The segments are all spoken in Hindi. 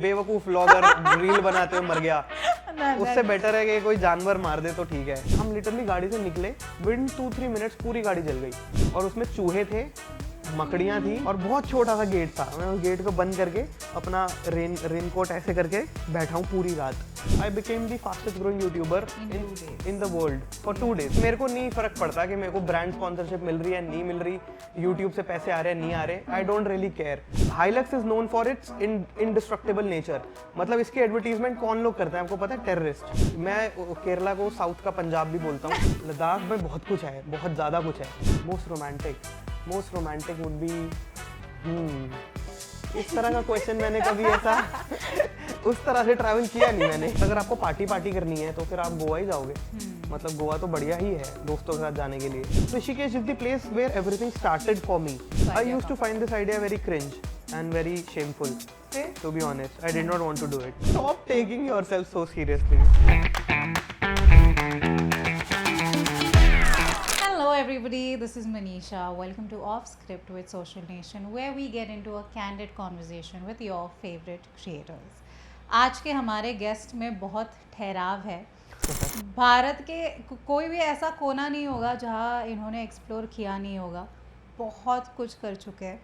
बेवकूफ व्लॉगर रील बनाते हुए मर गया, उससे बेटर है कि कोई जानवर मार दे तो ठीक है। हम लिटरली गाड़ी से निकले, विद 2-3 मिनट्स पूरी गाड़ी जल गई और उसमें चूहे थे, मकड़ियाँ थी और बहुत छोटा सा गेट था। मैं उस गेट को बंद करके अपना रेनकोट ऐसे करके बैठा हूँ पूरी रात। I became the fastest growing YouTuber in the world for 2 days। मेरे को नहीं फर्क पड़ता कि मेरे को ब्रांड स्पॉन्सरशिप मिल रही है नहीं मिल रही, यूट्यूब से पैसे आ रहे हैं नहीं आ रहे, I don't really care. Hilux is known for its indestructible nature. मतलब इसकी एडवर्टीजमेंट कौन लोग करते हैं आपको पता है? टेररिस्ट। मैं केरला को साउथ का पंजाब भी बोलता हूँ। लद्दाख में बहुत कुछ है, बहुत ज़्यादा कुछ है। मोस्ट रोमांटिक वुड बी इस तरह का क्वेश्चन मैंने कभी ऐसा उस तरह से ट्रैवल किया नहीं मैंने। अगर आपको पार्टी करनी है तो फिर आप गोवा ही जाओगे। मतलब गोवा तो बढ़िया ही है दोस्तों के साथ जाने के लिए। Rishikesh is the place where everything started for me. I used to find this idea very cringe and very shameful, to be honest. I did not want to do it. Stop taking yourself so seriously. Hello everybody, this is Manisha. Welcome to Off Script with Social Nation, where we get into a candid conversation with your favorite creators. आज के हमारे गेस्ट में बहुत ठहराव है। भारत के कोई भी ऐसा कोना नहीं होगा जहाँ इन्होंने एक्सप्लोर किया नहीं होगा। बहुत कुछ कर चुके हैं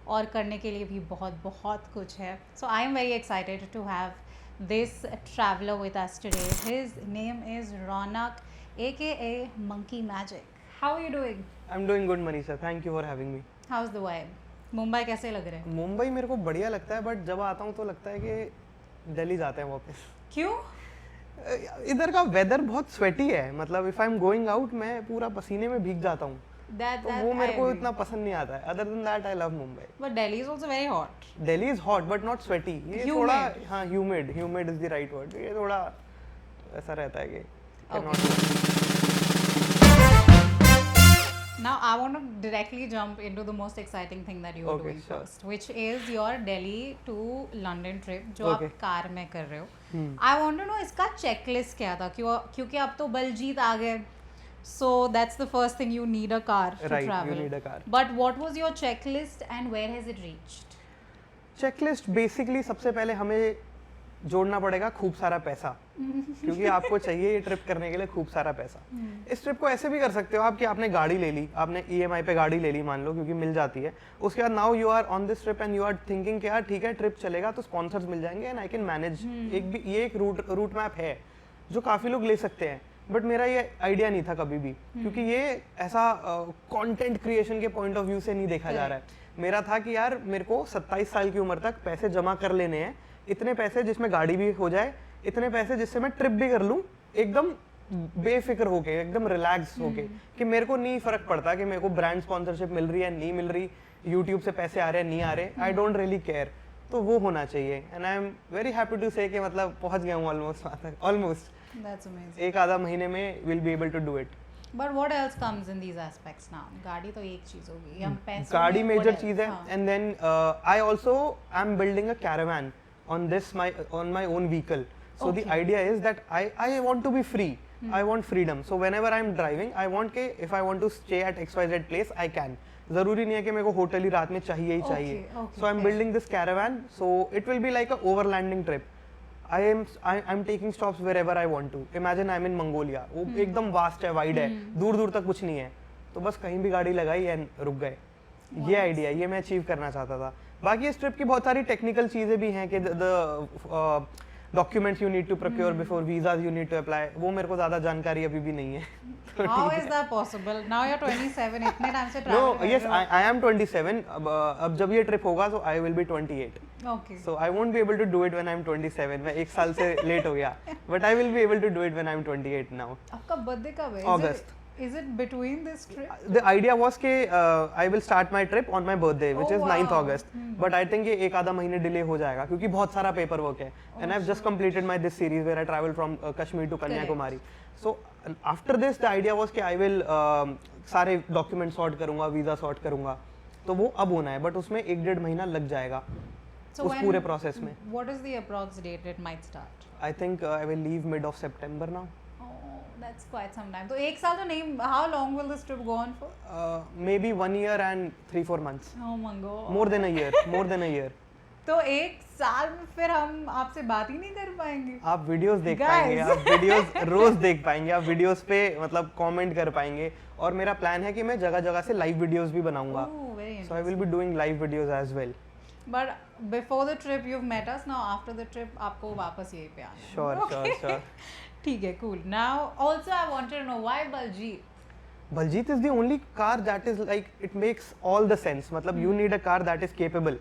और करने के लिए भी बहुत कुछ है। So I am very excited to have this traveller with us today. His name is Raunak AKA Monkey Magic. How are you doing? I'm doing good, Manisha. Thank you for having me. How's the vibe? Mumbai कैसे लग रहे हैं? मुंबई मेरे को बढ़िया लगता है, बट जब आता हूँ तो लगता है कि दिल्ली जाते हैं वापस। क्यों? इधर का वेदर बहुत स्वेटी है। मतलब if I am going out मैं पूरा पसीने में भीग जाता हूँ। तो वो मेरे को इतना पसंद नहीं आता है। Other than that I love Mumbai. But Delhi is also very hot. Delhi is hot but not sweaty. ये थोड़ा हाँ humid is the right word. ये थोड़ा ऐसा रहता है कि Now I want to directly jump into the most exciting thing that you are doing first, which is your Delhi to London trip, जो आप कार में कर रहे हो। I want to know इसका checklist क्या था? क्योंकि अब तो बलजीत आ गए, so that's the first thing you need a car to right, travel. you need a car. But what was your checklist and where has it reached? Checklist basically सबसे पहले हमें जोड़ना पड़ेगा खूब सारा पैसा, क्योंकि आपको चाहिए ये ट्रिप करने के लिए खूब सारा पैसा। इस ट्रिप को ऐसे भी कर सकते हो आप कि आपने गाड़ी ले ली, आपने EMI पे गाड़ी ले ली मान लो, क्योंकि मिल जाती है। उसके बाद now you are on this trip and you are thinking कि यार ठीक है ट्रिप चलेगा तो स्पॉन्सर्स मिल जाएंगे एंड आई कैन मैनेज। एक रूट मैप है जो काफ़ी लोग ले सकते हैं, बट मेरा ये आइडिया नहीं था कभी भी, क्योंकि ये ऐसा कंटेंट क्रिएशन के पॉइंट ऑफ व्यू से नहीं देखा जा रहा है। मेरा था कि यार मेरे को 27 साल की उम्र तक पैसे जमा कर लेने हैं, इतने पैसे जिसमें गाड़ी भी हो जाए, इतने पैसे जिससे मैं ट्रिप भी कर लूँ एकदम बेफिक्र होके, एकदम रिलैक्स होके, कि मेरे को नहीं फर्क पड़ता कि मेरे को ब्रांड स्पॉन्सरशिप मिल रही है नहीं मिल रही, यूट्यूब से पैसे आ रहे हैं नहीं आ रहे, आई डोंट रियली केयर। तो वो होना चाहिए and I am very happy to say कि मतलब पहुंच गया हूँ ऑलमोस्ट। That's amazing. एक आधा महीने में will be able to do it. But what else comes in these aspects now? गाड़ी तो एक चीज होगी, हम पैसे गाड़ी मेजर चीज है and then I also I am building a caravan on my own vehicle. So the idea is that I want to be free. I want freedom. So whenever I'm driving, I want के if I want to stay at XYZ place, I can. जरूरी नहीं है कि मेरे को होटल ही रात में चाहिए ही चाहिए. So I'm building this caravan. So it will be like a overlanding trip. I'm taking stops wherever I want to. Imagine I'm in Mongolia. वो एकदम vast है, wide है, दूर दूर तक कुछ नहीं है. तो बस कहीं भी गाड़ी लगाई एंड रुक गए। ये आइडिया, ये मैं अचीव करना चाहता था। बाकी इस ट्रिप की बहुत सारी टेक्निकल चीजें भी हैं कि the documents you need to procure before visas you need to apply, वो मेरे को ज्यादा जानकारी अभी भी नहीं है। How is that possible? Now you're 27, इतने टाइम से ट्रैवल कर रहे हो। No, yes, I am 27. अब जब ये ट्रिप होगा तो I will be 28. Okay. So I won't be able to do it when I'm 27. मैं एक साल से लेट हो गया, but I will be able to do it when I'm 28 now. आपका बर्थडे कब है? August. Is it between this trip? The idea was कि I will start my trip on my birthday, which is 9th August. But I think ये एक आधा महीने डिले हो जाएगा क्योंकि बहुत सारा पेपर वर्क है. And I've just completed my this series where I travel from Kashmir to Kanyakumari. So after this the idea was कि I will सारे डॉक्यूमेंट सॉर्ट करूँगा, वीज़ा सॉर्ट करूँगा, तो वो अब होना है, बट उसमें 1-1.5 महीना लग जाएगा उस पूरे प्रोसेस में. What is the approx date it might start? I think I will leave mid of September now. That's quite some time. तो एक साल तो नहीं, how long will this trip go on for? Maybe 1 year and 3-4 months. Oh my god. More than a year. तो एक साल में फिर हम आपसे बात ही नहीं कर पाएंगे। आप वीडियोस देख Guys. पाएंगे, आप वीडियोस रोज देख पाएंगे, आप वीडियोस पे मतलब कमेंट कर पाएंगे, और मेरा प्लान है कि मैं जगह जगह से लाइव वीडियोस भी बनाऊंगा, Oh, very so I will be doing live videos as well. But before the trip you've met us, now after the trip आपको वापस यहीं पे आना है। Sure Okay? श्योर। ठीक है, cool. Now also I wanted to know why Baljeet? Baljeet is the only car that is like, it makes all the sense. मतलब you need a car that is capable.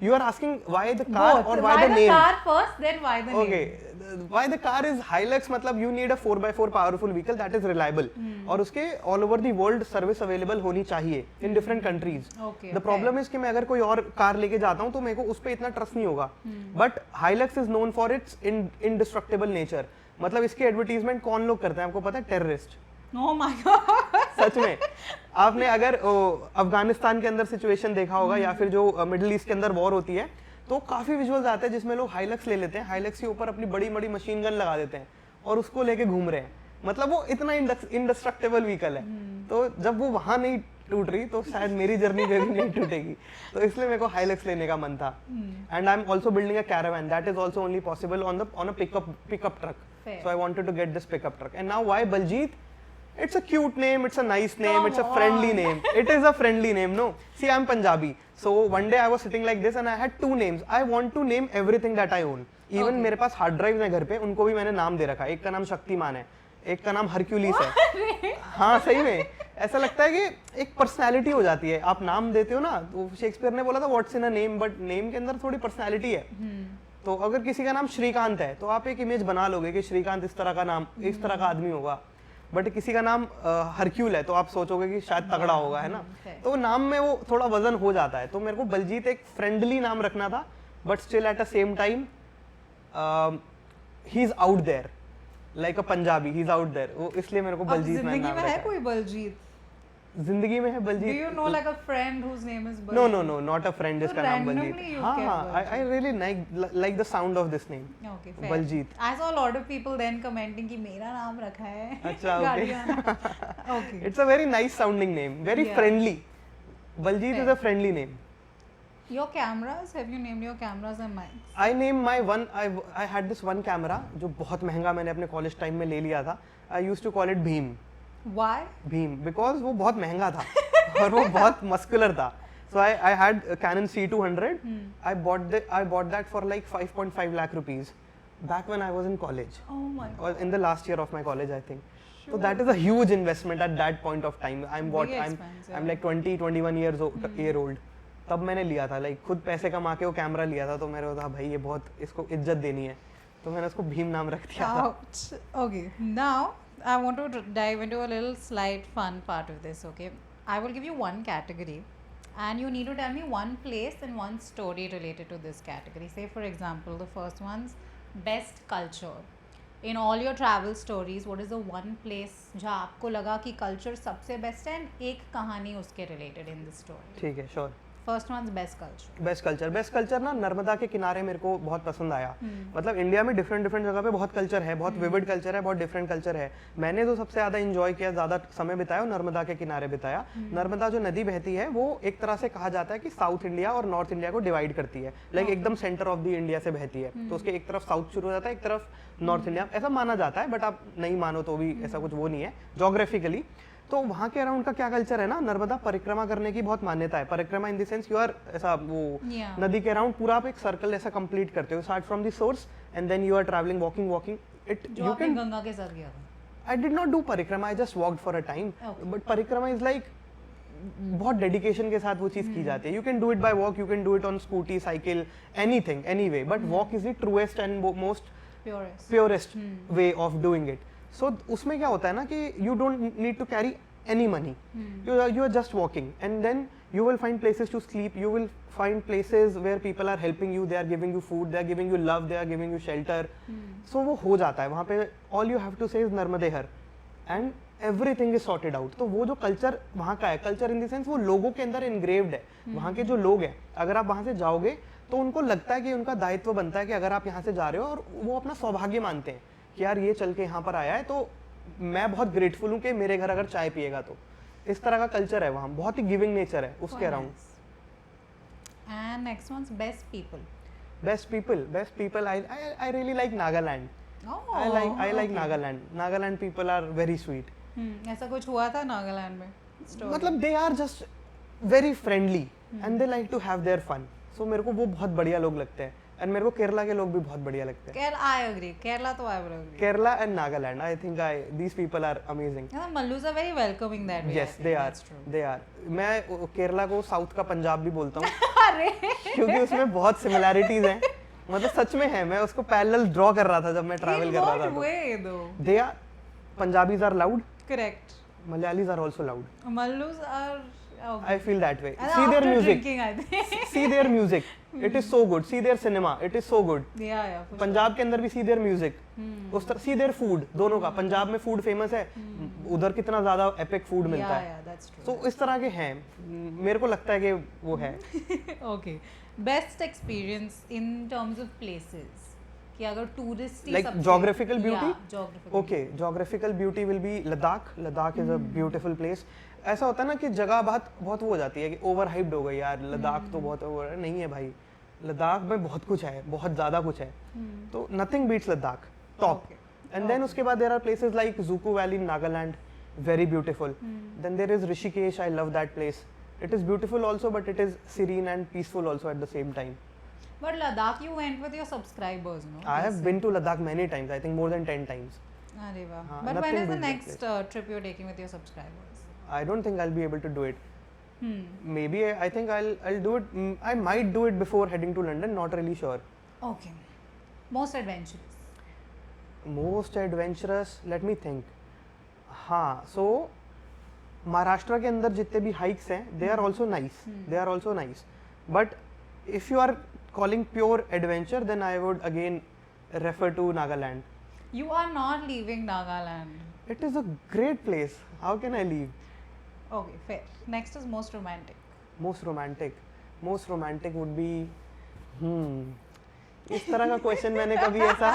You are asking why the car Both. or why the name? car first, then why the Okay, name? why the car is Hilux? मतलब you need a 4x4 powerful vehicle that is reliable, और उसके all over the world service available होनी चाहिए in different countries. Okay, The problem is कि मैं अगर कोई और कार लेके जाता हूँ तो मेरे को उस पे इतना ट्रस्ट नहीं होगा, but Hilux is known for its indestructible nature. मतलब इसके एडवर्टीजमेंट कौन लोग करते हैं आपको पता है? टेररिस्ट। Oh my God. सच में आपने अगर अफगानिस्तान के अंदर सिचुएशन देखा होगा, या फिर जो मिडिल ईस्ट के अंदर वॉर होती है, तो काफी विजुअल्स आते हैं जिसमें लोग हाइलक्स ले लेते हैं, हाइलक्स के ऊपर अपनी बड़ी बड़ी मशीन गन लगा देते हैं और उसको लेके घूम रहे हैं। मतलब वो इतना इंडेस्ट्रक्टेबल व्हीकल है, तो जब वो वहां नहीं टूट रही तो शायद मेरी जर्नी पे भी नहीं टूटेगी, तो इसलिए मेरे को हाइलक्स लेने का मन था। And I am also building a Caravan that is also only possible on a pickup truck, Fair. so I wanted to get this pickup truck. And now why Baljeet? It's a cute name, it's a nice name, Come it's a friendly on. name. It is a friendly name, no? See, I'm Punjabi. So one day I was sitting like this and I had two names. I want to name everything that I own. Even Okay. मेरे पास हार्ड ड्राइव है घर पे, उनको भी मैंने नाम दे रखा है। एक का नाम शक्तिमान है, एक का नाम हरक्यूलिस है। हाँ सही में ऐसा लगता है कि एक पर्सनैलिटी हो जाती है, आप नाम देते हो ना, तो शेक्सपियर ने बोला था what's in a name, but name के अंदर थोड़ी पर्सनैलिटी है। तो अगर किसी का नाम श्रीकांत है तो आप एक इमेज बना लोगे कि श्रीकांत इस तरह का नाम, इस तरह का आदमी होगा, बट किसी का नाम हरक्यूल है तो आप सोचोगे कि शायद तगड़ा होगा, है ना? तो नाम में वो थोड़ा वजन हो जाता है। तो मेरे को बलजीत एक फ्रेंडली नाम रखना था, but still at the same time he is out there like a Punjabi, he is out there, वो इसलिए मेरे को अब बलजीत जिंदगी नाम में है रखा कोई बलजीत? है। जिंदगी में है Do Baljeet? you know like a friend whose name is No, Baljeet? no, not a friend जिसका नाम randomly बलजीत। you हाँ kept हाँ, I really like the sound of this name, Okay, fair. Baljeet. I saw a lot of people then commenting कि मेरा नाम रखा है। अच्छा, okay. गाड़ियाँ। Okay. It's a very nice sounding name, very Yeah. friendly. Baljeet is Fair. a friendly name. Your cameras, have you named your cameras and mics? I named my one, I had this one camera जो बहुत महंगा मैंने अपने कॉलेज टाइम में ले लिया था। I used to call it Bheem. Why? Bheem because वो बहुत महंगा था और वो बहुत मस्कुलर था। So I had a Canon C200. I bought that for like 5.5 lakh rupees back when I was in college, Oh my or God. in the last year of my college, I think. So Sure. that is a huge investment at that point of time. Big expense, I'm like 21 year old. तब मैंने लिया था, like खुद पैसे कमा के वो कैमरा लिया था, तो मेरे को था भाई ये बहुत, इसको इज्जत देनी है, तो मैंने उसको भीम नाम रख दिया था। Ouch. Okay, now I want to dive into a little slight fun part of this. Okay, I will give you one category, and you need to tell me one place and one story related to this category. Say, for example, the first one's best culture. In all your travel stories, what is the one place जहाँ आपको लगा कि culture सबसे best है and एक कहानी उसके related in the story. ठीक है, sure. First one's best culture. Best culture ना नर्मदा के किनारे मेरे को बहुत पसंद आया। मतलब इंडिया में डिफरेंट जगह पे बहुत कल्चर है, बहुत विविड कल्चर है, बहुत डिफरेंट कल्चर है। मैंने जो सबसे ज्यादा इंजॉय किया, ज्यादा समय बिताया, वो नर्मदा के किनारे बिताया। नर्मदा जो नदी बहती है वो एक तरह से कहा जाता है कि साउथ इंडिया और नॉर्थ इंडिया को डिवाइड करती है, लाइक एकदम सेंटर ऑफ द इंडिया से बहती है, तो उसके एक तरफ साउथ शुरू हो जाता है, एक तरफ नॉर्थ इंडिया, ऐसा माना जाता है, बट आप नहीं मानो तो भी ऐसा कुछ वो नहीं है जोग्राफिकली। तो वहाँ के अराउंड का क्या कल्चर है ना, नर्मदा परिक्रमा करने की बहुत मान्यता है। Parikrama in the sense you are ऐसा वो Yeah. नदी के अराउंड पूरा आप एक सर्कल ऐसा कंप्लीट करते हो, start from the source and then you are travelling walking it जो यू आपने कैन। गंगा के साथ किया था। I did not do parikrama, I just walked for a time, Okay. But parikrama is like बहुत डेडिकेशन के साथ वो चीज की जाती है। You can do it by walk, you can do it on scooty, cycle, anything, anyway, but walk is the truest and most Purest. Purest way of doing it. So उसमें क्या होता है ना कि you don't need to carry any money. You are just walking, and then you will find places to sleep, you will find places where people are helping you, they are giving you food, they are giving you love, they are giving you shelter. So वो हो जाता है वहाँ पे, all you have to say is Narmade her and everything is sorted out. तो वो जो कल्चर वहाँ का है, कल्चर इन द सेंस वो लोगों के अंदर इनग्रेव्ड है। वहाँ के जो लोग हैं, अगर आप वहाँ से जाओगे तो उनको लगता है कि उनका दायित्व बनता है कि अगर आप यहाँ से जा रहे हो, और वो अपना सौभाग्य मानते हैं कि यार ये चल के यहाँ पर आया है, तो मैं बहुत ग्रेटफुल हूँ कि मेरे घर अगर चाय पिएगा, तो इस तरह का कल्चर है वहाँ, बहुत ही गिविंग नेचर है उसके around. And next one's best people. Best people. I really like Nagaland. Oh, I like okay. Nagaland. Nagaland people are very sweet. ऐसा कुछ हुआ था नागालैंड में? Story. मतलब they are just very friendly and they like to have their fun. So मेरे को वो बहुत बढ़िया लोग लगते हैं and मेरे को केरला के लोग भी बहुत बढ़िया लगते हैं. Kerala, I agree. Kerala तो I would agree. Kerala and Nagaland. I think these people are amazing. Yeah, Mallus are very welcoming that way. I Yes, think they are. that's true. They are. मैं केरला को साउथ का पंजाब भी बोलता हूँ अरे क्योंकि उसमें बहुत सिमिलैरिटीज हैं. मतलब सच में है. मैं उसको पैरेलल ड्रॉ कर रहा था जब मैं ट्रैवल in कर रहा what था. way though? They are Punjabis are loud. Correct. Malayalis are also loud. Mallus are. I feel that way. And See their after music. drinking, I think. See their music. It is so good. See their cinema. It is so good. Yeah, for sure. Punjab के अंदर भी see their music. उस तरह see their food. दोनों का. पंजाब में food famous है. उधर कितना ज़्यादा epic food मिलता है. Yeah, that's true. तो इस तरह के हैं. मेरे को लगता है कि वो है. Okay. Best experience in terms of places. कि अगर tourist Like geographical beauty? Yeah, geographical. Okay, geographical beauty will be Ladakh. Ladakh is a beautiful place. ऐसा होता है ना कि जगह बहुत वो हो जाती है कि ओवर हाइप्ड हो गई यार. लद्दाख तो बहुत ओवर नहीं है भाई. लद्दाख में बहुत कुछ है, बहुत ज़्यादा कुछ है. तो nothing beats Ladakh. Top. And then उसके बाद there are places like Dzukou valley in Nagaland. Very beautiful. Then there is Rishikesh. I love that place. It is beautiful also, but it is serene and peaceful also at the same time. But Ladakh, you went with your subscribers, no? I have been to Ladakh many times. I think more than 10 times. अरे वाह. हाँ, But when nothing is the beats that next trip you're taking with your subscribers? I don't think I'll be able to do it. Hmm. Maybe I think I'll do it. I might do it before heading to London. Not really sure. Okay. Most adventurous. Most adventurous. Let me think. हाँ. So महाराष्ट्र के अंदर जितने भी हाइक्स हैं, they are also nice. They are also nice. But if you are calling pure adventure, then I would again refer to Nagaland. You are not leaving Nagaland. It is a great place. How can I leave? Okay, fair. Next is most romantic. Most romantic. Most romantic would be. इस तरह का क्वेश्चन मैंने कभी ऐसा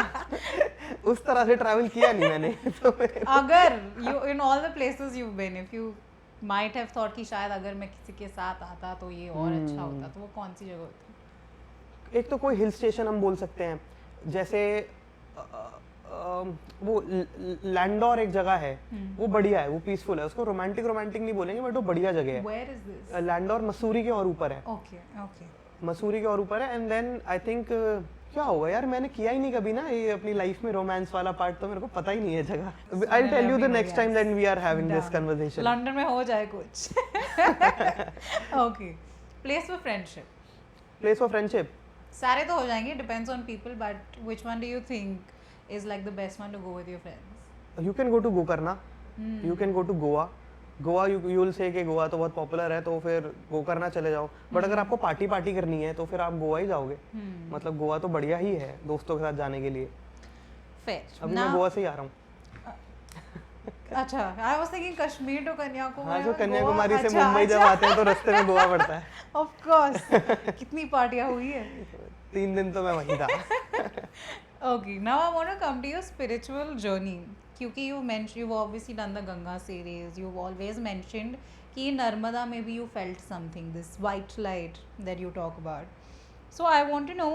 उस तरह से ट्रैवल किया नहीं मैंने. तो अगर you in all the places you've been, if you might have thought कि शायद अगर मैं किसी के साथ आता तो ये और अच्छा होता, तो वो कौन सी जगह होती? एक तो कोई हिल स्टेशन हम बोल सकते हैं. जैसे वो लैंडोर एक जगह है. वो बढ़िया है. वो पीसफुल है. उसको रोमांटिक नहीं बोलेंगे, बट वो बढ़िया जगह है. Where is this? Landour Mussoorie के और ऊपर है. Okay, okay. मसूरी के और ऊपर है. एंड देन आई थिंक क्या होगा यार, मैंने किया ही नहीं कभी ना ये अपनी लाइफ में रोमांस वाला पार्ट, तो मेरे को पता ही नहीं है जगह. I tell you the next time that we are having this conversation. London में हो जाए कुछ. Okay. Place for friendship. Place for friendship. सारे तो हो जाएंगे, depends on people, but which one do you think is like the best one to go with your friends? You can go to Gokarna. You can go to Goa. Goa you will say कि गोवा तो बहुत पॉपुलर है, तो फिर गोकर्णा चले जाओ. बट अगर आपको पार्टी करनी है तो फिर आप गोवा ही जाओगे. मतलब गोवा तो बढ़िया ही है दोस्तों के साथ जाने के लिए. Fair. अभी मैं गोवा से ही आ रहा हूँ. अच्छा, I was thinking Kashmir to Kanyakumari. हाँ, जो और कन्याकुमारी गोवा. से अच्छा, मुंबई जब अच्छा. आते हैं तो रास्ते में गोवा पड़ता है. Of course. कितनी पार्टियां हुई है? 3 दिन तो मैं वहीं था. Okay, now I want to come to your spiritual journey. क्योंकि you've obviously done the Ganga series. You've always mentioned कि नर्मदा में भी you felt something, this white light that you talk about. So I want to know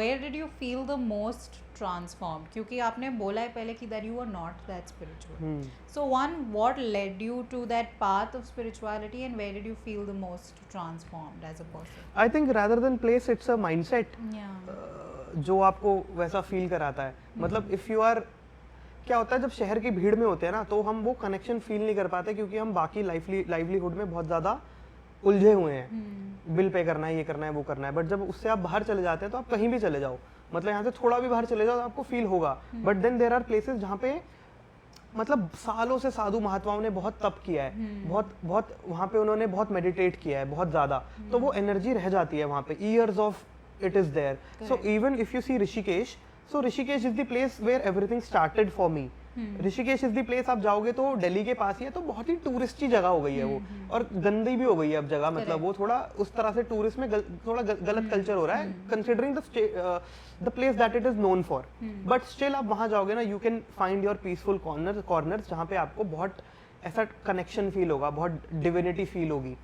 where did you feel the most transformed? क्योंकि आपने बोला है पहले कि that you were not that spiritual. So one, what led you to that path of spirituality, and where did you feel the most transformed as a person? I think rather than place, it's a mindset. Yeah. जो आपको वैसा फील कराता है. मतलब इफ़ यू आर, क्या होता है जब शहर की भीड़ में होते हैं ना, तो हम वो कनेक्शन फील नहीं कर पाते क्योंकि हम बाकी लाइवलीहुड में बहुत ज़्यादा उलझे हुए हैं. बिल पे करना है, ये करना है, वो करना है. बट जब उससे आप बाहर चले जाते हैं तो आप कहीं भी चले जाओ, मतलब यहाँ से थोड़ा भी बाहर चले जाओ तो आपको फील होगा. But then there are places जहाँ पे मतलब सालों से साधु महात्माओं ने बहुत तप किया है, बहुत वहाँ पे उन्होंने बहुत मेडिटेट किया है बहुत ज़्यादा, तो वो एनर्जी रह जाती है वहाँ पे. Years of it is there. So even if you see Rishikesh, so Rishikesh is the place where everything started for me. Rishikesh is the place, आप जाओगे तो दिल्ली के पास ही है, तो बहुत ही टूरिस्टी जगह हो गई है वो. और गंदी भी हो गई है अब जगह. मतलब वो थोड़ा उस तरह से टूरिस्ट में थोड़ा गलत कल्चर हो रहा है, considering the place that it is known for. But still आप वहाँ जाओगे ना, you can find your peaceful corners जहाँ पे आपको बहुत ऐसा कनेक्शन फील होगा, बहुत डिविनिटी फील होगी।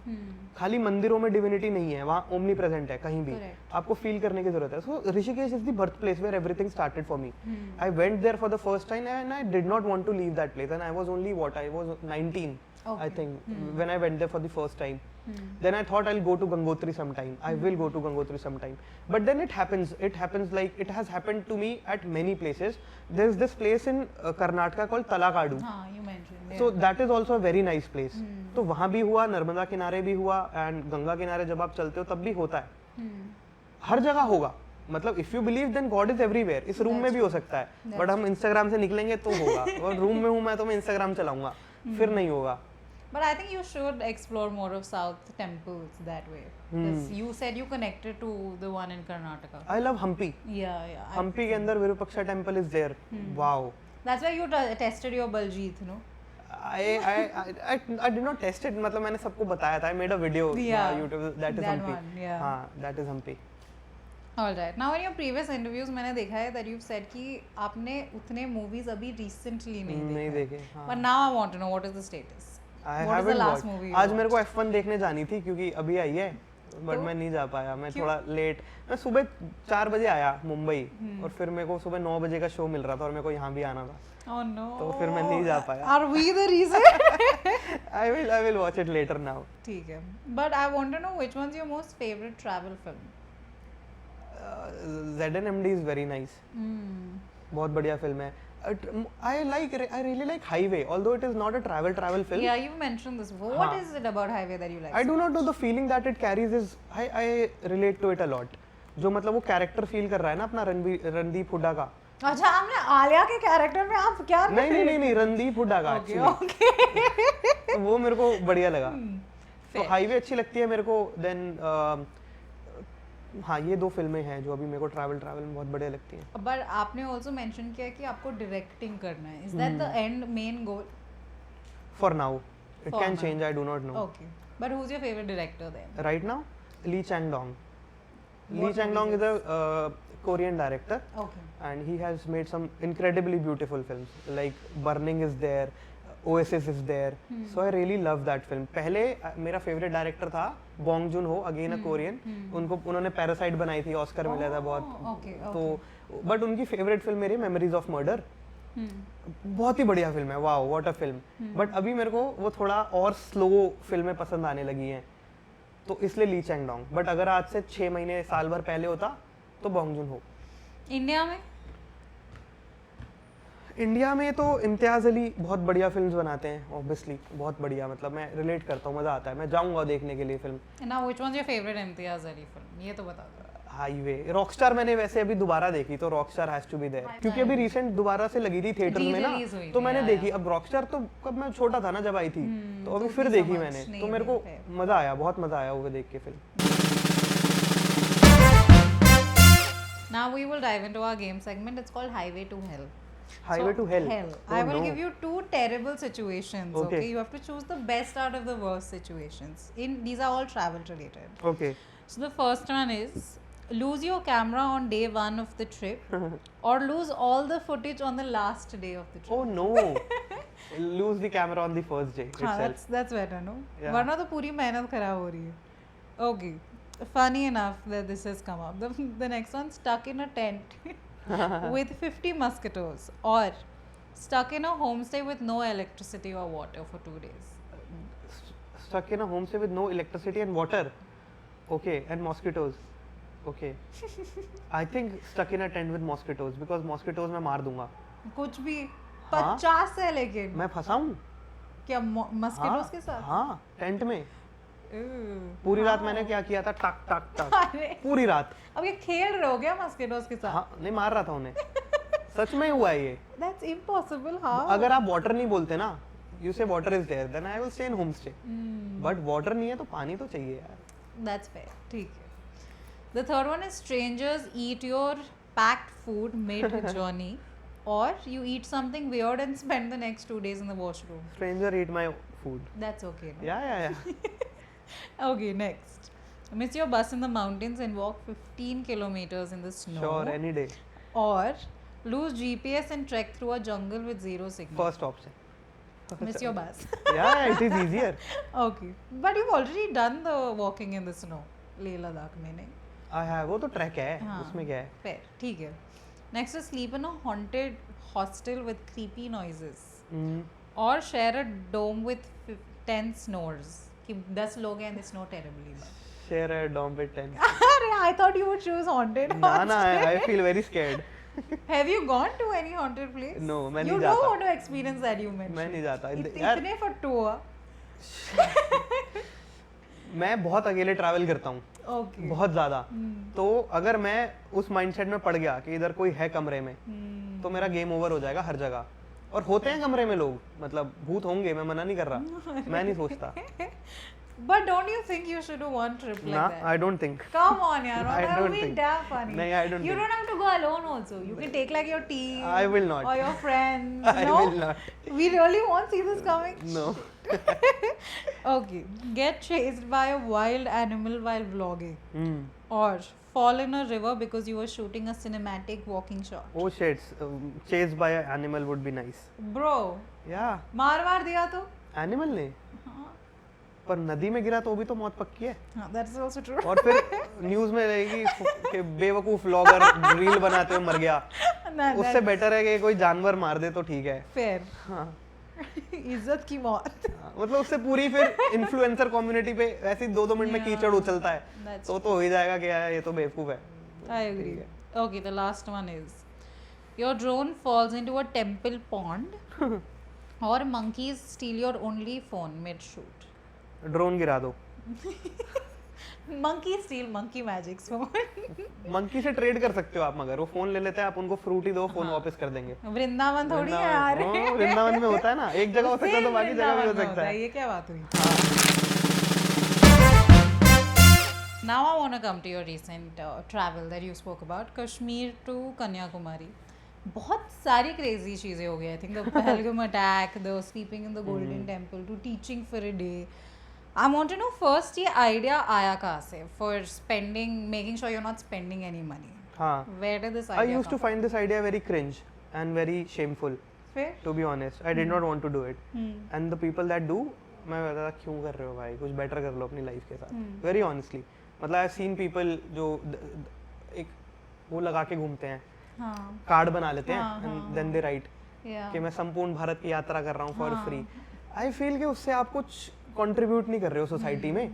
खाली मंदिरों में डिविनिटी नहीं है, वहाँ ओमनी प्रेजेंट है कहीं भी। Correct. आपको फील करने की जरूरत है। So Rishikesh is the birth place where everything started for me. I went there for the first time and I did not want to leave that place and I was only what I was 19 I think when I went there for the first time. Then I thought I'll go to Gangotri sometime. I will go to Gangotri sometime. But then it happens like it has happened to me at many places. There's this place in Karnataka called Talakadu. हाँ, you mentioned. So that is also a very nice place. तो वहाँ भी हुआ, नर्मदा किनारे भी हुआ एंड गंगा किनारे जब आप चलते हो तब भी होता है। हर जगह होगा, मतलब if you believe then God is everywhere. इस रूम में भी हो सकता है, बट हम इंस्टाग्राम से निकलेंगे तो होगा। और रूम में हूँ मैं तो मैं इंस्टाग्राम चलाऊंगा, फिर नहीं होगा। But I think you should explore more of South temples that way. Because you said you connected to the one in Karnataka. I love Hampi. Yeah. Hampi के अंदर Virupaksha temple is there. Wow. That's why you tested your Baljeet, no? I did not test it, मतलब मैंने सबको बताया था। I made a video on YouTube. That is Hampi. हाँ, that is Hampi. All right. Now in your previous interviews मैंने देखा है that you've said कि आपने उतने movies अभी recently नहीं देखे। हाँ। But now I want to know what is the status. What is the last movie? आज मेरे को F1 देखने जानी थी क्योंकि अभी आई है, बट मैं नहीं जा पाया। मैं थोड़ा लेट, मैं सुबह 4 बजे आया मुंबई और फिर मेरे को सुबह 9 बजे का शो मिल रहा था और मेरे को यहाँ भी आना था। Oh no. तो फिर मैं नहीं जा पाया। Are we the reason? I will watch it later now. ठीक है। But I want to know which one's your most favorite travel film? ZNMD is very nice. बहुत बढ़िया फिल्म है। I really like Highway, although it is not a travel film. Yeah, you mentioned this before. What is it about Highway that you like? I do not know, the feeling that it carries is I relate to it a lot. जो मतलब वो कैरेक्टर फील कर रहा है ना अपना रणदीप हुड्डा का। अच्छा, आपने आलिया के कैरेक्टर में आप क्या? नहीं, रणदीप हुड्डा का। Okay. वो मेरे को बढ़िया लगा। तो हाईवे अच्छी लगती है मेरे को। देन हाँ, ये 2 फिल्में हैं जो अभी मेरे को ट्रैवल में बहुत बढ़िया लगती हैं। पर आपने ऑल्सो मेंशन किया कि आपको डायरेक्टिंग करना है। Is that the end main goal? For now it can change, I do not know. Okay, but who is your favourite director then? Right now Lee Changdong. Lee Changdong is a Korean director. Okay. And he has made some incredibly beautiful films like Burning is there, Oasis is there. So I really love that film. पहले मेरा favorite director था Bong Joon-ho, again a Korean. उन्होंने Parasite बनाई थी, ऑस्कर मिला था बहुत। Okay. तो बट उनकी favorite film मेरी Memories of Murder। बहुत ही बढ़िया फिल्म है, wow what a film. But अभी मेरे को वो थोड़ा और स्लो फिल्में पसंद आने लगी हैं, तो इसलिए ली चैंगडोंग। बट अगर आज से 6 महीने साल भर पहले होता तो बॉन्ग जून हो। इंडिया में तो इम्तियाज अली बहुत बढ़िया फिल्म्स बनाते हैं, ऑब्वियसली बहुत बढ़िया। मतलब मैं रिलेट करता हूँ, मजा आता है, मैं जाऊंगा देखने के लिए film. Now which was your favourite Imtiaz Ali film, ये तो बता दो। हाईवे। रॉकस्टार मैंने वैसे अभी दोबारा देखी, तो rockstar has to be there, क्योंकि अभी रिसेंट दोबारा से लगी थी थिएटर में ना, तो मैंने देखी। अब रॉकस्टार तो कब मैं छोटा था ना जब आई थी, तो अभी फिर देखी मैंने, तो मेरे को मजा आया, बहुत मजा आया वो देख के film. Now we will dive into our game segment. It's called Highway to Hell. Highway to Hell. I will give you 2 terrible situations. Okay. You have to choose the best out of the worst situations. These are all travel related. Okay. So the first one is lose your camera on day 1 of the trip, or lose all the footage on the last day of the trip. Oh no. Lose the camera on the first day itself. That's better, no? Yeah. वरना तो पूरी मेहनत खराब हो रही है. Okay. Funny enough that this has come up. The next one, stuck in a tent with 50 mosquitoes, or stuck in a homestay with no electricity or water for 2 days. Stuck in a homestay with no electricity and water. Okay, and mosquitoes. Okay. I think stuck in a tent with mosquitoes, because mosquitoes मैं मार दूंगा। कुछ भी 50 है लेकिन। मैं फंसाऊं? क्या मस्किटोज के साथ? हाँ, टेंट में। पूरी रात मैंने क्या किया था, टक टक टक पूरी रात। अब ये खेल रहे हो क्या मस्किटोज के साथ? हाँ, नहीं मार रहा था उन्हें। सच में हुआ है ये। That's impossible. How? अगर आप वाटर नहीं बोलते ना, you say water is there, then I will stay in homestay. But water नहीं है तो पानी तो चाहिए यार। That's fair. ठीक है। The third one is strangers eat your packed food mid journey, or you eat something weird and spend the next 2 days in the washroom. Stranger eat my food. That's okay. No? Yeah. Okay, next. Miss your bus in the mountains and walk 15 kilometers in the snow. Sure, any day. Or lose GPS and trek through a jungle with 0 signal. First option. Miss your bus. Yeah, it is easier. Okay. But you've already done the walking in the snow. Leh Ladakh में नहीं. I have, वो तो ट्रैक है, हाँ. उसमें क्या है? Fair. ठीक है. Next is sleep in a haunted hostel with creepy noises. Or share a dome with 10 snores. कि 10 लोग हैं and they snore terribly. Share a dorm with 10. अरे I thought you would choose haunted ना hostel. ना, I feel very scared. Have you gone to any haunted place? No, मैं You नहीं don't जाता. want to experience that you mentioned. मैं नहीं जाता. इतने for tour. मैं बहुत अकेले ट्रैवल करता हूँ, Okay. बहुत ज्यादा. तो अगर मैं उस माइंडसेट में पड़ गया कि इधर कोई है कमरे में, तो मेरा गेम ओवर हो जाएगा हर जगह. और होते हैं कमरे में लोग, मतलब भूत होंगे, मैं मना नहीं कर रहा, मैं नहीं सोचता. But don't you think you should do one trip like ना, that? I don't think. Come on, yaar. I That would don't be think. damn funny. नहीं, I don't You think. don't have to go alone also. You can take like your team. I will not. Or your friends. I no? will not. We really won't see this coming. No. Okay. Get chased by a wild animal while vlogging. Or fall in a river because you were shooting a cinematic walking shot. Oh shit, chased by an animal would be nice. Bro, Yeah, मार दिया तो? एनिमल ने. पर नदी में गिरा तो भी तो मौत पक्की है. That's also true. और फिर न्यूज में रहेगी कि बेवकूफ व्लॉगर रील बनाते हुए मर गया. Nah, उससे बेटर है कि कोई जानवर मार दे तो ठीक है. fair. हाँ. इज्जत की मौत. मतलब उससे पूरी फिर इन्फ्लुएंसर कम्युनिटी पे ऐसे 2-2 मिनट में कीचड़ उछलता है. That's तो हो ही जाएगा कि यार ये तो बेवकूफ है. I agree. Okay, the last one is your drone falls into a temple pond or monkeys steal your only phone mid shoot. Drone गिरा दो. Monkeys steal monkey magic's phone. Monkey से ट्रेड कर सकते हो आप, मगर वो फोन ले लेते हैं, आप उनको फ्रूट ही दो, फोन वापस कर देंगे. वृंदावन थोड़ी है यार. वृंदावन में होता है ना, एक जगह हो सकता है तो बाकी जगह भी हो वृंदावन में सकता होता है. ये क्या बात हुई? Now I want to come to your recent travel that you spoke about, Kashmir to Kanyakumari. बहुत सारी crazy चीज़ें हो गई. I think the Pahalgam attack, the sleeping in the Golden Temple, to teaching for a day. I want to know first ये idea आया कहाँ से for spending, making sure you're not spending any money. हाँ. Where did this I idea used to come find this idea very cringe and very shameful. Fair? To be honest, I did not want to do it. And the people that do, मैं कहता था क्यों कर रहे हो भाई, कुछ बेटर कर लो अपनी लाइफ के साथ. Very honestly, मतलब I have seen people जो एक वो लगा के घूमते हैं, हाँ. कार्ड बना लेते हाँ, हैं, हाँ, and then they write Yeah. कि मैं संपूर्ण भारत की यात्रा कर रहा हूँ फॉर हाँ. फ्री. आई फील कि उससे आप कुछ कंट्रीब्यूट नहीं कर रहे हो सोसाइटी में,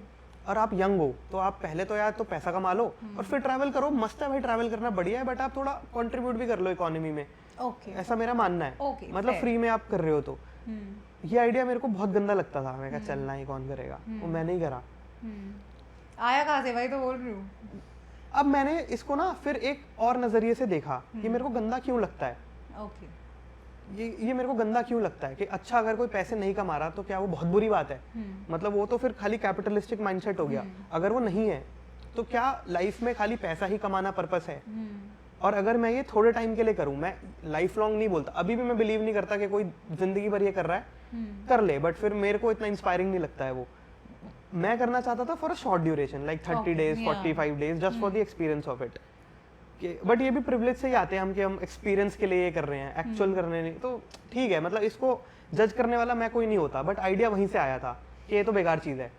और आप यंग हो तो आप पहले तो यार तो पैसा कमा लो और फिर ट्रैवल करो. मस्त है भाई, ट्रैवल करना बढ़िया है, बट आप थोड़ा कंट्रीब्यूट भी कर लो इकोनॉमी में. Okay. ऐसा मेरा मानना है. Okay, मतलब fair. फ्री में आप कर रहे हो तो. ये आइडिया मेरे को बहुत गंदा लगता था. मैं कहा चलना ही कौन करेगा, वो मैं नहीं करा. आया कहाँ से भाई, तो बोल रही हूँ. अब मैंने इसको ना फिर एक और नजरिए से देखा कि मेरे को गंदा क्यों लगता है. Okay. ये मेरे को गंदा क्यों लगता है कि अच्छा अगर कोई पैसे नहीं कमा रहा तो क्या वो बहुत बुरी बात है. मतलब वो तो फिर खाली कैपिटलिस्टिक माइंडसेट हो गया. अगर वो नहीं है तो क्या लाइफ में खाली पैसा ही कमाना पर्पस है. और अगर मैं ये थोड़े टाइम के लिए करूं, मैं लाइफ लॉन्ग नहीं बोलता, अभी भी मैं बिलीव नहीं करता कि कोई जिंदगी भर ये कर रहा है, कर ले, बट फिर मेरे को इतना इंस्पायरिंग नहीं लगता है वो. मैं करना चाहता था for a short duration, like 30 days, 45 days, just for the experience of it. But ये भी प्रिविलेज से ही आते हैं हम कि हम एक्सपीरियंस के लिए ये कर रहे हैं, एक्चुअल करने नहीं. तो ठीक है, मतलब इसको जज करने वाला मैं कोई नहीं होता, बट आइडिया वहीं से आया था कि ये तो बेकार चीज़ है.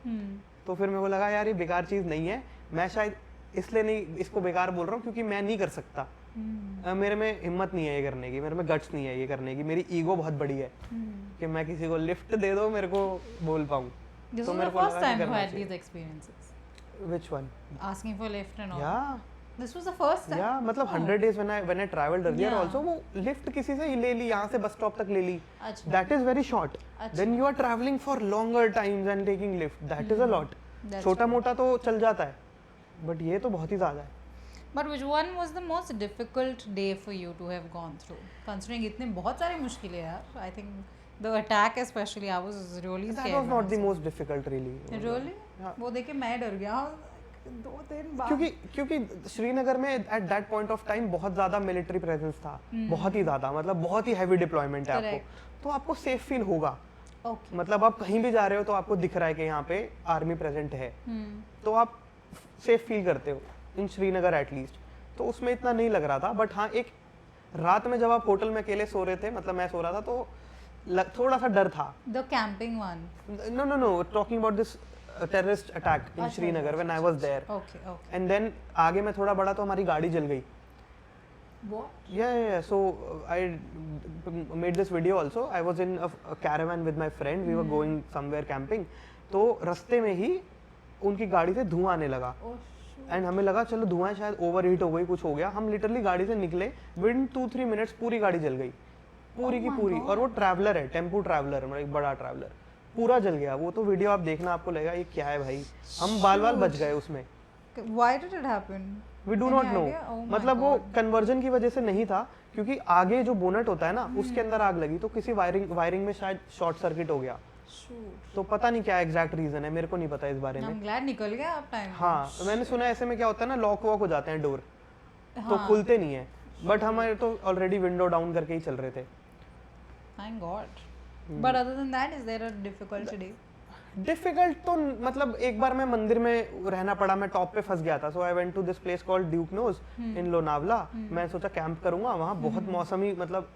तो फिर मेरे को लगा यार ये बेकार चीज़ नहीं है. मैं शायद इसलिए नहीं इसको बेकार बोल रहा हूँ क्योंकि मैं नहीं कर सकता. मेरे में हिम्मत नहीं है ये करने की, मेरे में गट्स नहीं है ये करने की. मेरी ईगो बहुत बड़ी है कि मैं किसी को लिफ्ट दे दो मेरे को बोल पाऊँ. This तो was मेरे the को first लगा time कि you करना had चाहिए. these experiences. Which one? Asking for lift and all. Yeah. This was the first time. Yeah, मतलब 100 days when I traveled earlier Yeah. also, वो लिफ्ट किसी से ही ले ली, यहाँ से बस स्टॉप तक ले ली. अच्छा. That is very short. अच्छा. Then you are traveling for longer times and taking lift. That is a lot. That's छोटा मोटा तो चल जाता है, but ये तो बहुत ही ज़्यादा है. But which one was the most difficult day for you to have gone through? Considering इतने बहुत सारी मुश्किलें यार. I think the attack especially, I was really That scared. was not the most difficult really. Really? Yeah. वो देख के मैं डर गया. 2-3 बार. क्योंकि श्रीनगर में at that point of time बहुत ज़्यादा मिलिट्री प्रेजेंस था, बहुत ही ज़्यादा, मतलब बहुत ही हैवी डिप्लॉयमेंट है आपको, तो आपको सेफ फील होगा. Okay. मतलब आप कहीं भी जा रहे हो तो आपको दिख रहा है कि यहाँ पे आर्मी प्रेजेंट है, तो आप सेफ फील करते हो इन श्रीनगर एटलीस्ट. तो उसमें इतना नहीं लग रहा था. बट हाँ, एक रात में जब आप होटल में अकेले सो रहे थे, मतलब मैं सो रहा था, तो थोड़ा सा डर था. The camping one. No, talking about this terrorist attack in अच्छा, Srinagar when I was there. Okay. And then आगे मैं थोड़ा बढ़ा तो हमारी गाड़ी जल गई. What? Yeah. So I made this video also. I was in a caravan with my friend. We were going somewhere camping. तो रास्ते में ही उनकी गाड़ी से धुआं आने लगा. Oh shoot. एंड हमें लगा चलो धुआं शायद ओवर हीट हो गई, कुछ हो गया. हम लिटरली गाड़ी से निकले, विद 2-3 मिनट्स पूरी गाड़ी जल गई, पूरी की पूरी. और वो ट्रैवलर है, टेम्पो ट्रैवलर, मतलब एक बड़ा ट्रैवलर, पूरा जल गया. वो तो वीडियो आप देखना, आपको लगेगा ये क्या है भाई. हम बाल बच गए उसमें. Why did it happen? We do Any not no. idea? Oh my मतलब वो God. कन्वर्जन की वजह से नहीं था, क्योंकि आगे जो बोनट होता है ना उसके अंदर आग लगी, तो किसी वायरिंग में शायद शॉर्ट सर्किट हो गया. Shoot. तो पता नहीं क्या एग्जैक्ट रीजन है, मेरे को नहीं पता इस बारे में. I'm glad निकल गया आप टाइम. हाँ, मैंने सुना है ऐसे में क्या होता है ना, लॉक वॉक हो जाते हैं डोर, तो हाँ. खुलते नहीं है. बट हमारे तो ऑलरेडी विंडो डाउन करके ही चल रहे थे. Thank God. But other than that, is there a difficulty day? Difficult तो मतलब एक बार मैं मंदिर में रहना पड़ा, मैं टॉप पे फंस गया था. So I went to this place called Duke's Nose in Lonavala. मैं सोचा कैंप करूंगा वहाँ. बहुत मौसम ही मतलब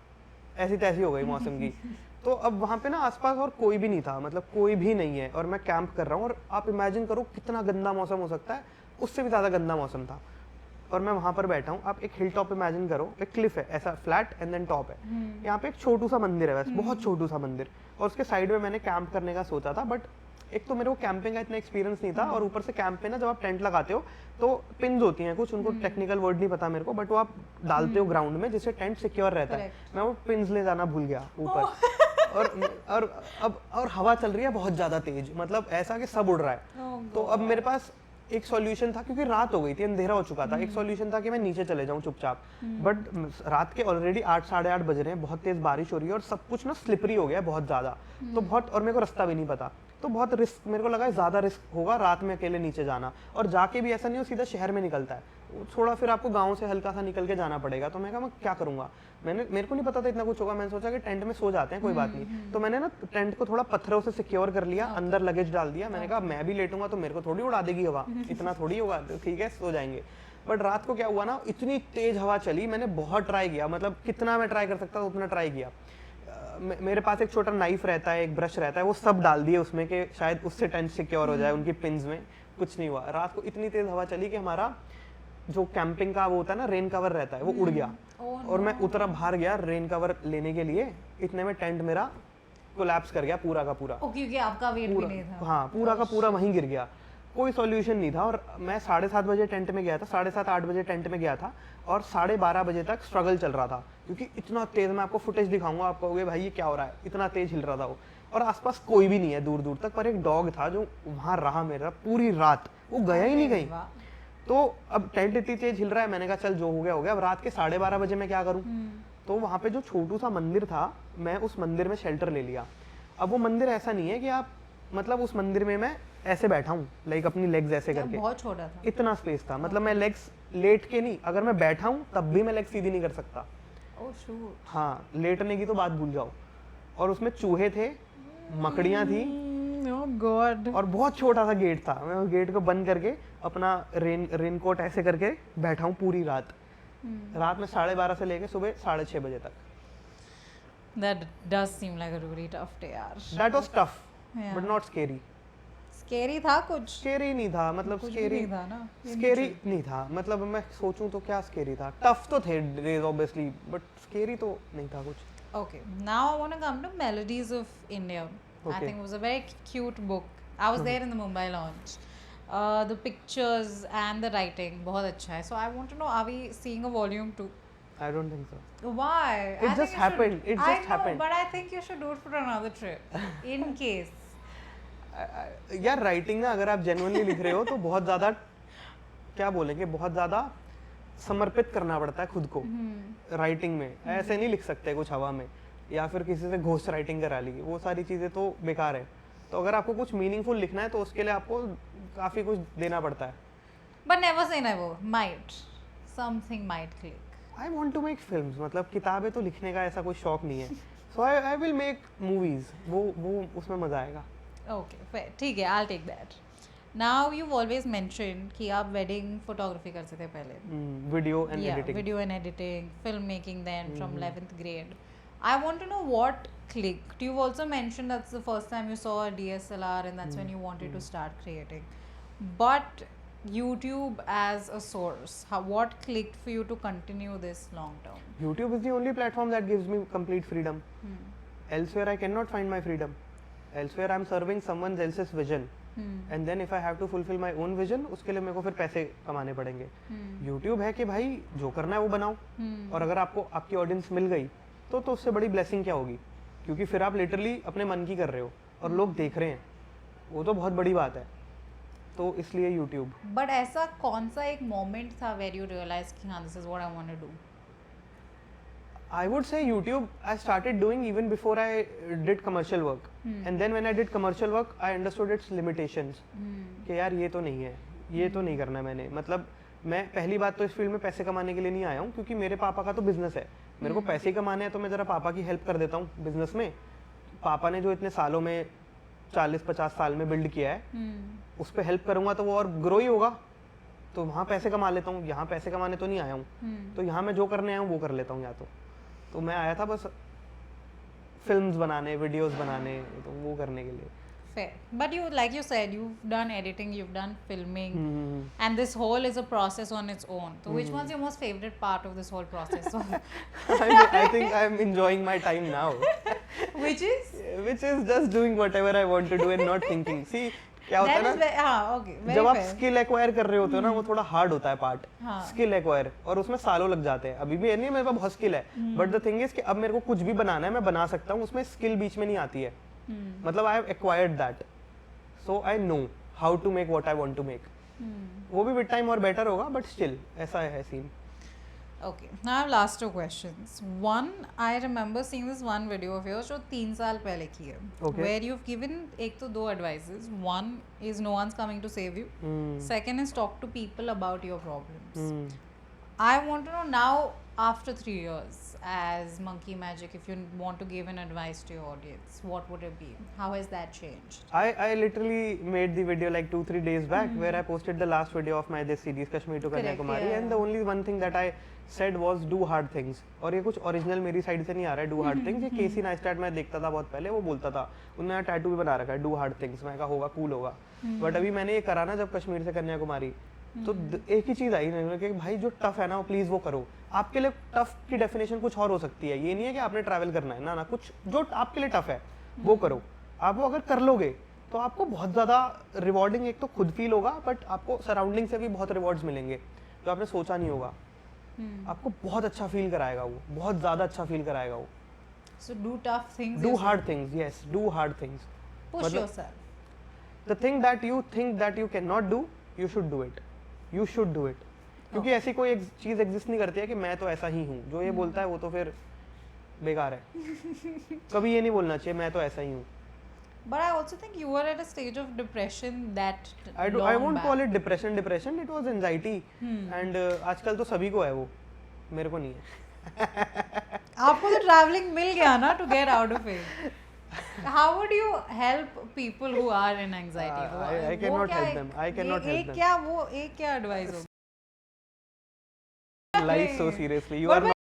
ऐसी तैसी हो गई मौसम की. तो अब वहाँ पे ना आसपास और कोई भी नहीं था, मतलब कोई भी नहीं है, और मैं कैंप कर रहा हूँ. और आप इमेजिन करो कितना गंदा मौसम हो सकता है, उससे भी ज़्यादा गंदा मौसम था. और मैं वहाँ पर बैठा हूँ. आप एक हिल टॉप इमेजिन करो, एक क्लिफ है ऐसा फ्लैट एंड देन टॉप है. यहाँ पे एक छोटू सा मंदिर है, बस बहुत छोटू सा मंदिर, और उसके साइड में मैंने कैंप करने का सोचा था. बट एक तो मेरे को कैंपिंग का इतना एक्सपीरियंस नहीं था, और ऊपर से कैंप पे ना जब आप टेंट लगाते हो तो पिन्स होती हैं कुछ, उनको टेक्निकल वर्ड नहीं पता मेरे को, बट वो आप डालते हो ग्राउंड में जिससे टेंट सिक्योर रहता है. मैं वो पिन्स ले जाना भूल गया ऊपर. और हवा चल रही है बहुत ज्यादा तेज, मतलब ऐसा कि सब उड़ रहा है. तो अब मेरे पास एक सॉल्यूशन था, क्योंकि रात हो गई थी, अंधेरा हो चुका था. एक सॉल्यूशन था कि मैं नीचे चले जाऊं चुपचाप. बट रात के ऑलरेडी 8-8:30 बज रहे हैं, बहुत तेज बारिश हो रही है, और सब कुछ ना स्लिपरी हो गया है बहुत ज्यादा. तो बहुत, और मेरे को रास्ता भी नहीं पता, तो बहुत रिस्क मेरे को लगा, ज्यादा रिस्क होगा रात में अकेले नीचे जाना. और जाके भी ऐसा नहीं हो सीधा शहर में निकलता है, थोड़ा फिर आपको गांव से हल्का सा निकल के जाना पड़ेगा. तो मैं कहा मैं क्या करूंगा. मेरे को नहीं पता था इतना कुछ होगा. मैंने सोचा कि टेंट में सो जाते हैं, कोई बात नहीं. तो मैंने ना टेंट को थोड़ा पत्थरों से सिक्योर कर लिया, अंदर लगेज डाल दिया. मैंने कहा मैं भी लेटूंगा तो मेरे को थोड़ी उड़ा देगी हवा, इतना थोड़ी होगा, तो ठीक है सो जाएंगे. बट रात को क्या हुआ ना, इतनी तेज हवा चली, मैंने बहुत ट्राई किया, मतलब कितना मैं ट्राई कर सकता था उतना ट्राई किया. मेरे पास एक छोटा नाइफ रहता है, एक ब्रश रहता है, वो सब डाल दिए उसमें कि शायद उससे टेंट सिक्योर हो जाए. उनकी पिन्स में कुछ नहीं हुआ. रात को इतनी तेज हवा चली कि हमारा जो कैंपिंग का वो होता है ना, रेन कवर रहता है, वो उड़ गया. और मैं उतरा बाहर गया रेन कवर लेने के लिए, इतने में टेंट मेरा कोलैप्स कर गया पूरा का पूरा. क्योंकि आपका वेट भी नहीं था. हाँ, पूरा का पूरा वहीं गिर गया. कोई सॉल्यूशन नहीं था. और मैं 7:30 बजे टेंट में गया था, 7:30-8 बजे टेंट में गया था, और 12:30 बजे तक स्ट्रगल चल रहा था. क्योंकि इतना तेज, मैं आपको फुटेज दिखाऊंगा, आप कहोगे भाई ये क्या हो रहा है, इतना तेज हिल रहा था वो. और आसपास कोई भी नहीं है दूर दूर तक, पर एक डॉग था जो वहां रहा मेरा पूरी रात, वो गया ही नहीं कहीं. तो अब टेंट इतनी तेज हिल रहा है, मैंने कहा चल जो हो गया हो गया. अब रात के 12:30 बजे मैं क्या करूं. तो वहां पे जो छोटू सा मंदिर था, मैं उस मंदिर में शेल्टर ले लिया. अब वो मंदिर ऐसा नहीं है कि आप, मतलब उस मंदिर में मैं ऐसे बैठा हूँ, लाइक अपनी लेग्स ऐसे करके, बहुत छोटा था, इतना स्पेस था. मतलब मैं लेग्स लेट के नहीं, अगर मैं बैठा हूँ तब भी मैं लेग सीधी नहीं कर सकता. हाँ, लेटने की तो बात भूल जाओ. और उसमें चूहे थे, मकड़ियाँ थी, गॉड. और बहुत छोटा सा गेट था. मैं उस गेट को बंद करके अपना रेनकोट ऐसे करके बैठा हूँ पूरी रात. रात में 12:30 से लेके सुबह 6:30 बजे तक. That does seem like a really tough day, यार. That was tough, Yeah. but not scary. Scary था कुछ? Scary नहीं था, मतलब कुछ भी scary नहीं था ना? scary नहीं था. मतलब मैं सोचूं तो क्या scary था. Tough तो थे days obviously, but scary तो नहीं था कुछ. Okay, now I want to come to Melodies of India. I Okay. think it was a very cute book. I was there in the Mumbai launch. The pictures and the writing बहुत अच्छा है. So I want to know, are we seeing a volume 2? I don't think so. Why? It I just think you happened. should- It just I know, happened. but I think you should do it for another trip, in case. यार राइटिंग ना, अगर आप जेन्युइनली लिख रहे हो तो बहुत ज़्यादा, क्या बोलेंगे, बहुत ज़्यादा समर्पित करना पड़ता है खुद को राइटिंग में. ऐसे नहीं लिख सकते कुछ हवा में, या फिर किसी से घोस्ट राइटिंग करा ली, वो सारी चीज़ें तो बेकार है. तो अगर आपको कुछ मीनिंगफुल लिखना है तो उसके लिए आपको काफ़ी कुछ देना पड़ता है. But never say never. Might. Something might click. I want to make films, मतलब किताबें तो लिखने का ऐसा कोई शौक नहीं है. So I will make movies, वो उसमें मज़ा आएगा. Okay, fair. ठीक है, I'll take that. Now you've always mentioned कि आप wedding photography करते थे पहले. Video and Yeah, editing. video and editing, filmmaking then from 11th grade. I want to know what clicked. You've also mentioned that's the first time you saw a DSLR and that's when you wanted to start creating. But YouTube as a source, what clicked for you to continue this long term? YouTube is the only platform that gives me complete freedom. Elsewhere, I cannot find my freedom. Elsewhere, I'm serving someone else's vision. And then if I have to fulfill my own vision, उसके लिए मेरे को फिर पैसे कमाने पड़ेंगे. YouTube है कि भाई जो करना है वो बनाओ. और अगर आपको आपकी ऑडियंस मिल गई तो उससे बड़ी ब्लेसिंग क्या होगी, क्योंकि फिर आप लिटरली अपने मन की कर रहे हो और लोग देख रहे हैं, वो तो बहुत बड़ी बात है. तो इसलिए YouTube. बट ऐसा कौन सा एक मोमेंट था वेर यू रियलाइज कि हाँ this is what I want to do? I would say YouTube I started doing even before I did commercial work. And then when I did commercial work, I understood its limitations. कि यार ये तो नहीं है, ये तो नहीं करना मैंने. मतलब मैं पहली बात तो इस फील्ड में पैसे कमाने के लिए नहीं आया हूँ, क्योंकि मेरे पापा का तो बिजनेस है. मेरे को पैसे कमाने हैं तो मैं ज़रा पापा की हेल्प कर देता हूँ बिजनेस में. पापा ने जो इतने सालों में 40-50 साल में बिल्ड किया है, उस पर हेल्प करूँगा तो वो और ग्रो ही होगा. तो वहाँ पैसे कमा लेता हूँ, यहाँ पैसे कमाने तो नहीं आया हूँ. तो यहाँ मैं जो करने आया हूँ वो कर लेता हूँ. या तो मैं आया था बस फिल्म्स बनाने, वीडियोस बनाने, तो वो करने के लिए. Fair. But you, like you said, you've done editing, you've done filming, and this whole is a process on its own. So which one's your most favorite part of this whole process? I think I'm enjoying my time now. Which is? Which is just doing whatever I want to do and not thinking. See, क्या होता है ना, हाँ, okay, very जब आप fair. स्किल एक्वायर कर रहे होते हो ना, वो थोड़ा हार्ड होता है पार्ट. हाँ. स्किल एक्वायर, और उसमें सालों लग जाते हैं. अभी भी नहीं, मेरे पास बहुत स्किल है, बट द थिंग इज कि अब मेरे को कुछ भी बनाना है, मैं बना सकता हूँ, उसमें स्किल बीच में नहीं आती है. मतलब I have acquired that, so I know how to make what I want to make. वो भी विद टाइम और बेटर होगा, बट स्टिल ऐसा है scene. Okay, now I have last two questions. One, I remember seeing this one video of yours जो 3 साल पहले की है, Okay. where you've given एक तो 2 advices. One is no one's coming to save you. Second is talk to people about your problems. I want to know now, after 3 years as Monkey Magic, if you want to give an advice to your audience, what would it be? How has that changed? I literally made the video like 2-3 days back where I posted the last video of my this series Kashmir to Correct, Kanyakumari, yeah. and the only one thing that I said was do hard things. और ये कुछ ओरिजिनल मेरी साइड से नहीं आ रहा है do hard things. ये केसी नाइस्टैट मैं देखता था बहुत पहले, वो बोलता था, उन्होंने टैटू भी बना रखा है do hard things. मैं कहा होगा कूल होगा, बट अभी मैंने ये करा ना जब कश्मीर से कन्याकुमारी, तो एक ही चीज़ आई ना कि भाई जो टफ है ना वो प्लीज़ वो करो. आपके लिए टफ की डेफिनेशन कुछ और हो सकती है. ये नहीं है कि आपने ट्रैवल करना है, ना कुछ जो आपके लिए टफ है वो करो. आप वो अगर कर लोगे तो आपको बहुत ज़्यादा रिवॉर्डिंग एक तो खुद फील होगा, बट आपको सराउंडिंग से भी बहुत रिवॉर्ड्स मिलेंगे जो आपने सोचा नहीं होगा. आपको बहुत अच्छा फील कराएगा वो, बहुत ज़्यादा अच्छा फील कराएगा वो. So do tough things. Do hard things, yes do hard things. Push yourself. The thing that you can not do, you should do it. You should do it. क्योंकि ऐसी कोई एक चीज़ एग्जिस्ट नहीं करती है कि मैं तो ऐसा ही हूँ. जो ये बोलता है वो तो फिर बेकार है. कभी ये नहीं बोलना चाहिए मैं तो ऐसा ही हूँ. But I also think you were at a stage of depression that I long won't back. call it depression. It was anxiety. And आजकल तो सभी को है वो, मेरे को नहीं है. आपको तो traveling मिल गया ना to get out of it. How would you help people who are in anxiety? I cannot help them. I cannot help them. एक क्या advice होगी? Life so seriously. You But are मैं